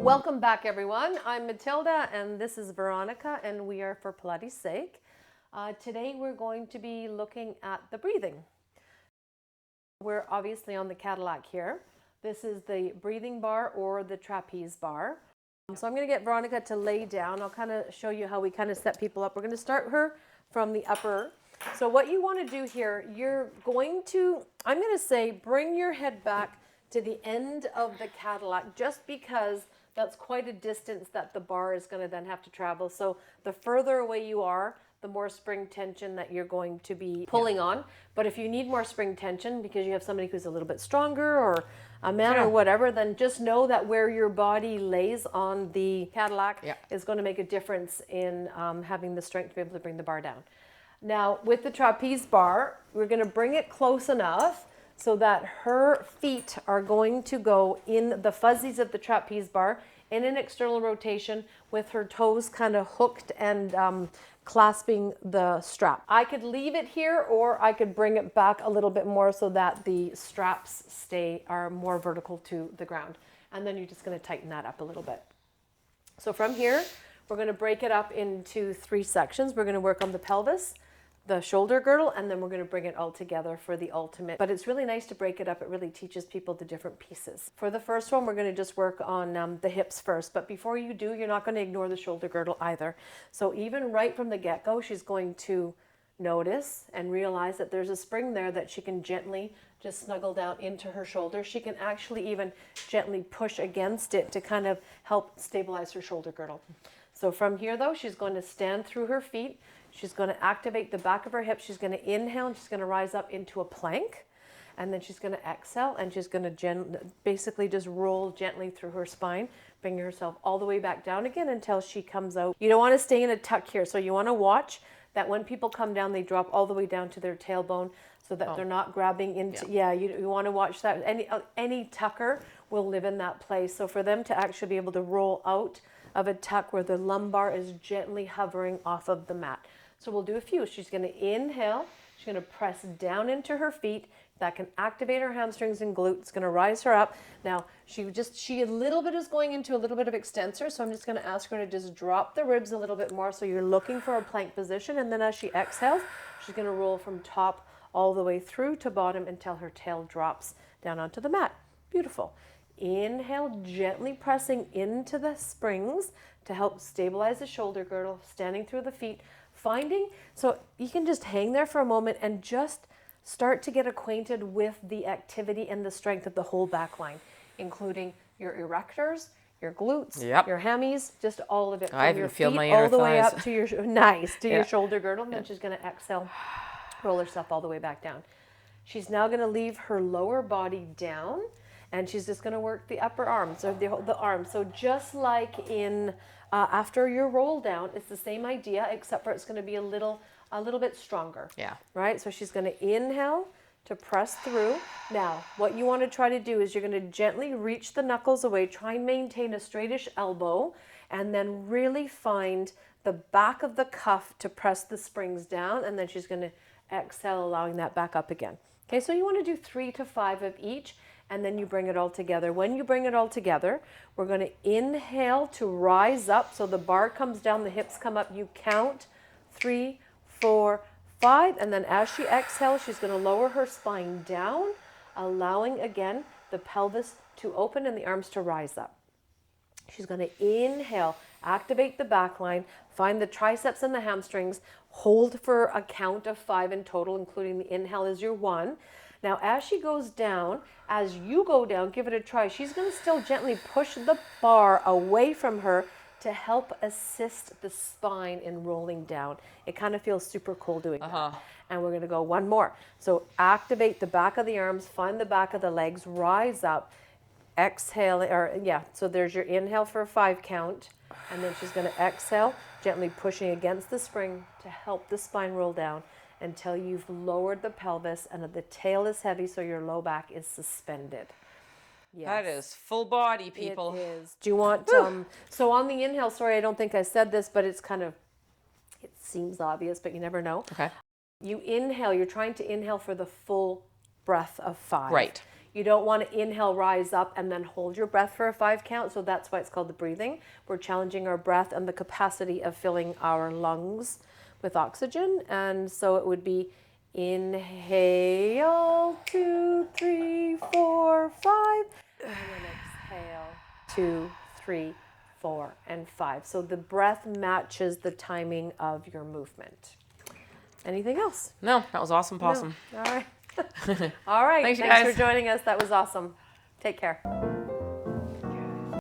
Welcome back, everyone. I'm Matilda, and this is Veronica, and we are for Pilates' sake. Today, we're going to be looking at the breathing. We're obviously on the Cadillac here. This is the breathing bar or the trapeze bar. So I'm going to get Veronica to lay down. I'll kind of show you how we kind of set people up. We're going to start her from the upper. So what you want to do here, you're going to, I'm going to say, bring your head back to the end of the Cadillac, just because that's quite a distance that the bar is going to then have to travel. So the further away you are, the more spring tension that you're going to be pulling on. But if you need more spring tension because you have somebody who's a little bit stronger or a man or whatever, then just know that where your body lays on the Cadillac is going to make a difference in having the strength to be able to bring the bar down. Now, with the trapeze bar, we're going to bring it close enough so that her feet are going to go in the fuzzies of the trapeze bar in an external rotation with her toes kind of hooked and clasping the strap. I could leave it here, or I could bring it back a little bit more so that the straps are more vertical to the ground. And then you're just going to tighten that up a little bit. So from here, we're going to break it up into 3 sections. We're going to work on the pelvis, the shoulder girdle, and then we're going to bring it all together for the ultimate. But it's really nice to break it up. It really teaches people the different pieces. For the first one, we're going to just work on the hips first. But before you do, you're not going to ignore the shoulder girdle either. So even right from the get-go, she's going to notice and realize that there's a spring there that she can gently just snuggle down into her shoulder. She can actually even gently push against it to kind of help stabilize her shoulder girdle. So from here, though, she's going to stand through her feet. She's going to activate the back of her hips. She's going to inhale, and she's going to rise up into a plank. And then she's going to exhale, and she's going to basically just roll gently through her spine, bringing herself all the way back down again until she comes out. You don't want to stay in a tuck here, so you want to watch that when people come down, they drop all the way down to their tailbone so that they're not grabbing into, you want to watch that. Any tucker will live in that place. So for them to actually be able to roll out of a tuck where the lumbar is gently hovering off of the mat. So we'll do a few. She's going to inhale. She's going to press down into her feet. That can activate her hamstrings and glutes. It's going to rise her up. Now, she a little bit is going into a little bit of extensor, so I'm just going to ask her to just drop the ribs a little bit more. So you're looking for a plank position, and then as she exhales, she's going to roll from top all the way through to bottom until her tail drops down onto the mat. Beautiful. Inhale, gently pressing into the springs to help stabilize the shoulder girdle, standing through the feet, so you can just hang there for a moment and just start to get acquainted with the activity and the strength of the whole back line, including your erectors, your glutes, your hammies, just all of it. I from your feel feet my inner all the way thighs. up to your your shoulder girdle, and then she's going to exhale, roll herself all the way back down. She's now going to leave her lower body down, and she's just going to work the upper arms or the arms. So just like in after your roll down, it's the same idea, except for it's going to be a little bit stronger. Yeah. Right? So she's going to inhale to press through. Now, what you want to try to do is you're going to gently reach the knuckles away, try and maintain a straightish elbow, and then really find the back of the cuff to press the springs down, and then she's going to exhale, allowing that back up again. Okay, so you want to do 3 to 5 of each, and then you bring it all together. When you bring it all together, we're going to inhale to rise up. So the bar comes down, the hips come up. You count 3, 4, 5. And then as she exhales, she's going to lower her spine down, allowing, again, the pelvis to open and the arms to rise up. She's going to inhale, activate the back line, find the triceps and the hamstrings, hold for a count of 5 in total, including the inhale is your 1. Now, as she goes down, as you go down, give it a try. She's going to still gently push the bar away from her to help assist the spine in rolling down. It kind of feels super cool doing that. And we're going to go one more. So activate the back of the arms, find the back of the legs, rise up, exhale, so there's your inhale for a 5 count. And then she's going to exhale, gently pushing against the spring to help the spine roll down until you've lowered the pelvis and the tail is heavy, so your low back is suspended. Yes. That is full body, people. It is. Do you want, so on the inhale, sorry, I don't think I said this, but it's kind of, it seems obvious, but you never know. Okay. You inhale, you're trying to inhale for the full breath of 5. Right. You don't want to inhale, rise up, and then hold your breath for a 5 count. So that's why it's called the breathing. We're challenging our breath and the capacity of filling our lungs with oxygen. And so it would be inhale, 2, 3, 4, 5. And then exhale, 2, 3, 4, and 5. So the breath matches the timing of your movement. Anything else? No, that was awesome, Possum. No. All right. All right. Thanks, you Thanks guys. for joining us. That was awesome. Take care.